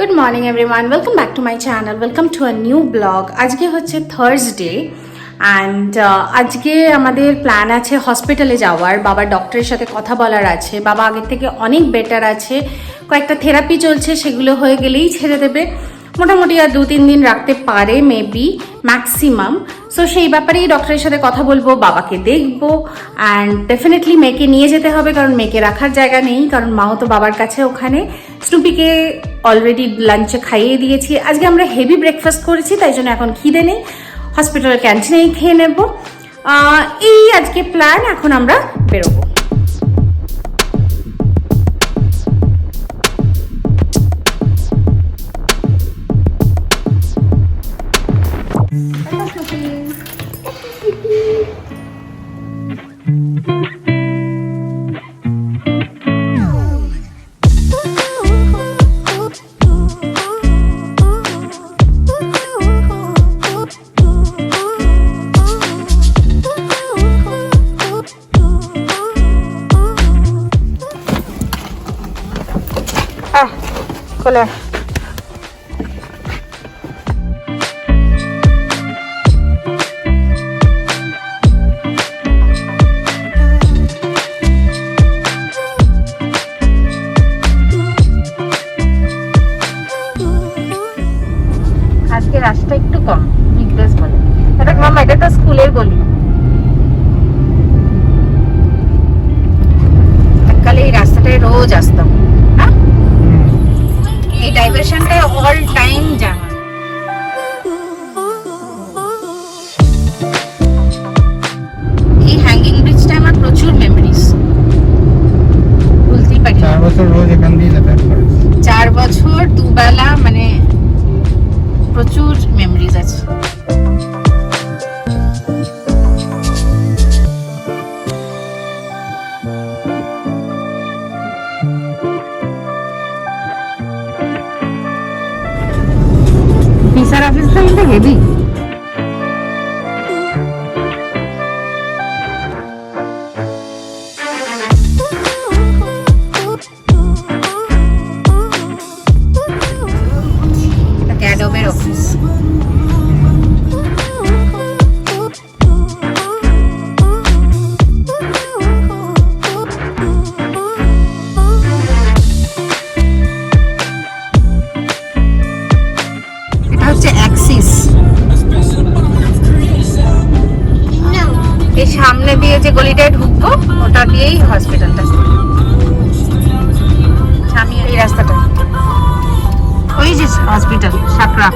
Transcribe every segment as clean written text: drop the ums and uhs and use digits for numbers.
Good morning everyone, welcome back to my channel, welcome to a new blog. আজকে হচ্ছে Thursday and আজকে আমাদের plan আছে হসপিটালে যাওয়ার। বাবার ডক্টরের সাথে কথা বলার আছে। বাবা আগের থেকে অনেক বেটার আছে, কয়েকটা থেরাপি চলছে, সেগুলো হয়ে গেলেই ছেড়ে দেবে। মোটামুটি আর 2-3 দিন রাখতে পারে, মেবি ম্যাক্সিমাম। সো সেই ব্যাপারেই ডক্টরের সাথে কথা বলবো, বাবাকে দেখবো অ্যান্ড ডেফিনেটলি মেয়েকে নিয়ে যেতে হবে, কারণ মেয়েকে রাখার জায়গা নেই, কারণ মাও তো বাবার কাছে ওখানে। স্নুপিকে অলরেডি লাঞ্চে খাইয়ে দিয়েছি। আজকে আমরা হেভি ব্রেকফাস্ট করেছি, তাই জন্য এখন খিদে নেই, হসপিটালের ক্যান্টিনেই খেয়ে নেব। এই আজকে প্ল্যান। এখন আমরা বেরোবো। খোলা আজকে রাস্তা একটু কম, উইকডেজ বলে। এটা মামা, এটা তো স্কুলের গলি। এককালে এই রাস্তাটায় রোজ আসতাম। এই ডাইভারশনটায় অল টাইম জানা। এই হ্যাঙ্গিং ব্রিজটা আমার প্রচুর মেমোরিজ, ভুলতেই পারি। 4 বছর রোজ এখান দিয়ে যাতায়াত করেছি। 4 বছর দুবেলা, মানে প্রচুর মেমোরিজ আছে। ভিসার অফিসটা কিন্তু হেভি। ক্যাডবের অফিস। এটা হচ্ছে অ্যাক্সিস। এই সামনে দিয়ে যে গলিটায় ঢুকবো, ওটা দিয়েই হসপিটালটা। আমি এই রাস্তাটা, ওই যে hospital Sakra.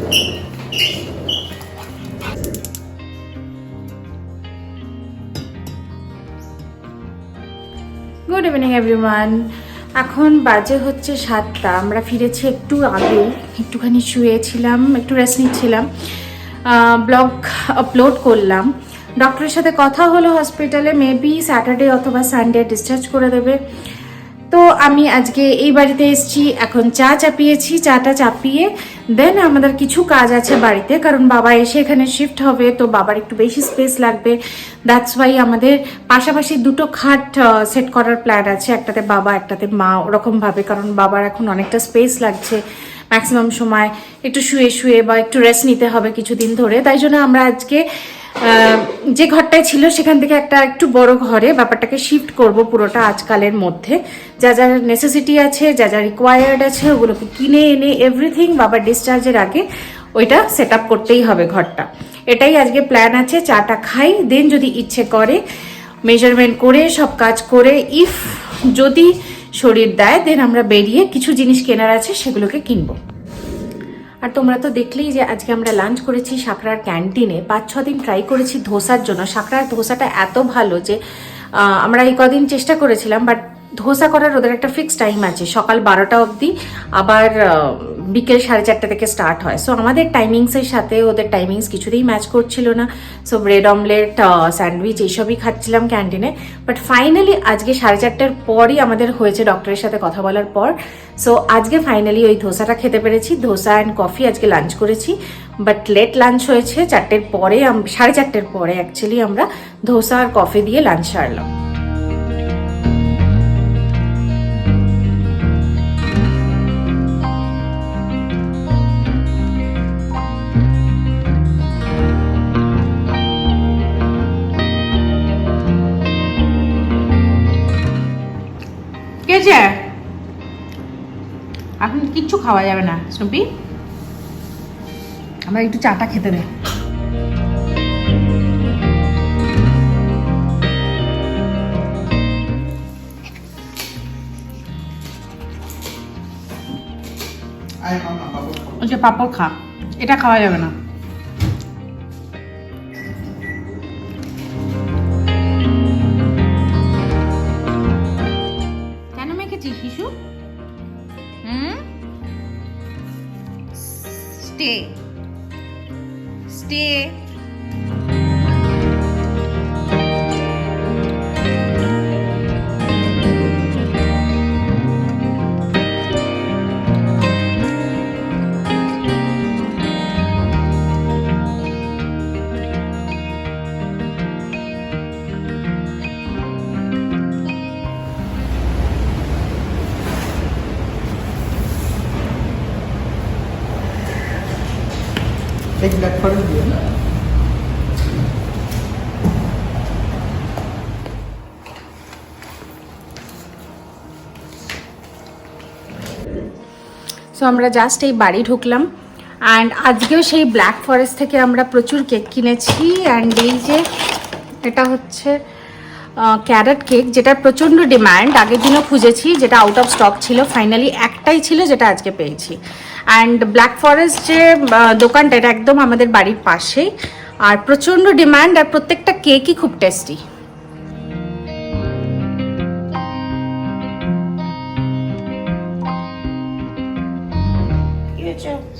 Good evening everyone. এখন বাজে হচ্ছে 7টা। আমরা ফিরেছি একটু আগে, একটুখানি শুয়েছিলাম, একটু রেস্ট নিচ্ছিলাম, ব্লগ আপলোড করলাম। ডক্টরের সাথে কথা হলো হসপিটালে, মেবি স্যাটারডে অথবা সানডে ডিসচার্জ করে দেবে। তো আমি আজকে এই বাড়িতে এসেছি, এখন চা চাপিয়েছি, চাটা চাপিয়ে দেন আমাদের কিছু কাজ আছে বাড়িতে, কারণ বাবা এসে এখানে শিফট হবে, তো বাবার একটু বেশি স্পেস লাগবে। দ্যাটস ওয়াই আমাদের পাশাপাশি দুটো খাট সেট করার প্ল্যান আছে, একটাতে বাবা একটাতে মা, ওরকমভাবে, কারণ বাবার এখন অনেকটা স্পেস লাগছে। ম্যাক্সিমাম সময় একটু শুয়ে শুয়ে বা একটু রেস্ট নিতে হবে কিছুদিন ধরে, তাই জন্য আমরা আজকে যে ঘরটায় ছিল সেখান থেকে একটা একটু বড় ঘরে ব্যাপারটাকে শিফট করব পুরোটা আজকালের মধ্যে। যা যা নেসেসিটি আছে, যা যা রিকোয়ার্ড আছে, ওগুলোকে কিনে এনে এভরিথিং বাবার ডিসচার্জের আগে ওইটা সেট আপ করতেই হবে ঘরটা। এটাই আজকে প্ল্যান আছে। চাটা খাই, দেন যদি ইচ্ছে করে মেজারমেন্ট করে সব কাজ করে, ইফ যদি শরীর দেয়, দেন আমরা বেরিয়ে কিছু জিনিস কেনার আছে সেগুলোকে কিনবো। আর তোমরা তো দেখলেই যে আজকে আমরা লাঞ্চ করেছি সাকরার ক্যান্টিনে। 5-6 দিন ট্রাই করেছি ধোসার জন্য। সাকরার ধোসাটা এত ভালো যে আমরা এই কদিন চেষ্টা করেছিলাম, বাট ধোসা করার ওদের একটা ফিক্স টাইম আছে, সকাল 12টা অবধি, আবার বিকেল 4:30 থেকে স্টার্ট হয়। সো আমাদের টাইমিংসের সাথে ওদের টাইমিংস কিছুতেই ম্যাচ করছিল না। সো ব্রেড অমলেট, স্যান্ডউইচ এইসবই খাচ্ছিলাম ক্যান্টিনে। বাট ফাইনালি আজকে 4:30টার পরই আমাদের হয়েছে, ডক্টরের সাথে কথা বলার পর। সো আজকে ফাইনালি ওই ধোসাটা খেতে পেরেছি। ধোসা অ্যান্ড কফি আজকে লাঞ্চ করেছি, বাট লেট লাঞ্চ হয়েছে 4টের পরে, 4:30টার পরে অ্যাকচুয়ালি আমরা ধোসা আর কফি দিয়ে লাঞ্চ সারলাম। এখন কিচ্ছু খাওয়া যাবে না স্নুপি, আমরা একটু চাটা খেতে দে। ওই যে পাপড় খা, এটা খাওয়া যাবে না। কেন মেখেছিস শিশু? স্টে। एक ब्लैक फॉरेस्ट भी है ना। সো আমরা জাস্ট এই বাড়ি ঢুকলাম, অ্যান্ড আজকেও সেই ব্ল্যাক ফরেস্ট থেকে আমরা প্রচুর কেক কিনেছি। অ্যান্ড এই যে এটা হচ্ছে ক্যারট কেক, যেটার প্রচণ্ড ডিমান্ড। আগের দিনও খুঁজেছি, যেটা আউট অফ স্টক ছিল, ফাইনালি একটাই ছিল যেটা আজকে পেয়েছি। অ্যান্ড ব্ল্যাক ফরেস্ট যে দোকানটা, এটা একদম আমাদের বাড়ির পাশেই, আর প্রচণ্ড ডিমান্ড, আর প্রত্যেকটা কেকই খুব tasty.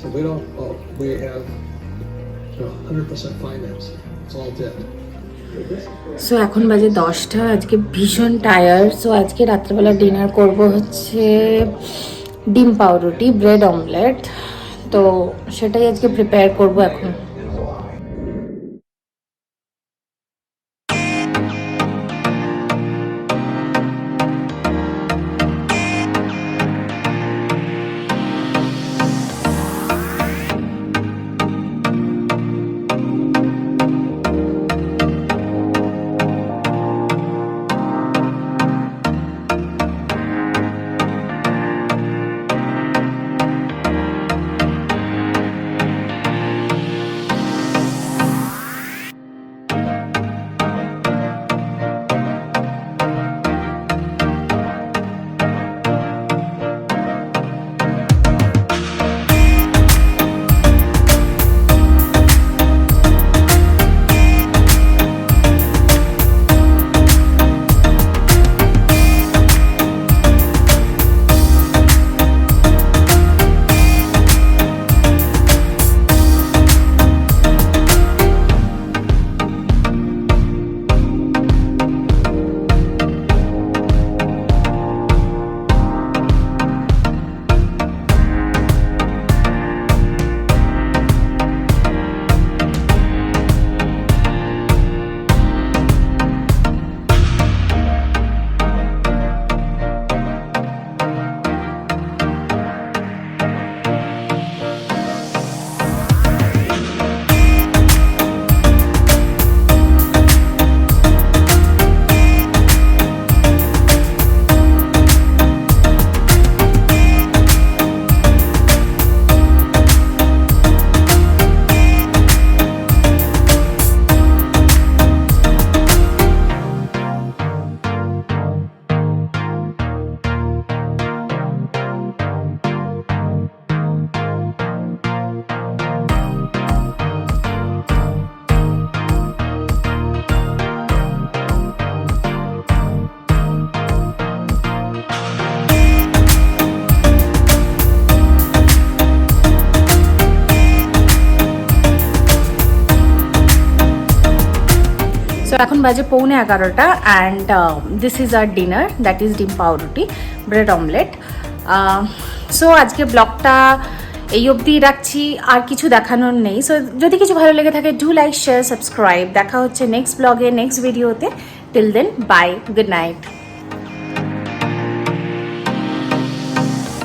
So we have 100% finance. It's all debt. So এখন বাজে 10টা, আজকে ভীষণ টায়ার্ড। সো আজকে রাত্রেবেলা ডিনার করব হচ্ছে ডিম পাউরুটি, ব্রেড অমলেট, তো সেটাই আজকে প্রিপেয়ার করব এখন। এখন বাজে 11:15 and this is our dinner, that is ডিম পাউরুটি, ব্রেড অমলেট। সো আজকে ব্লগটা এই অবধি রাখছি, আর কিছু দেখানোর নেই। সো যদি কিছু ভালো লেগে থাকে, ডু লাইক, শেয়ার, সাবস্ক্রাইব। দেখা হচ্ছে নেক্সট ব্লগে, নেক্সট ভিডিওতে। Till then, bye, good night.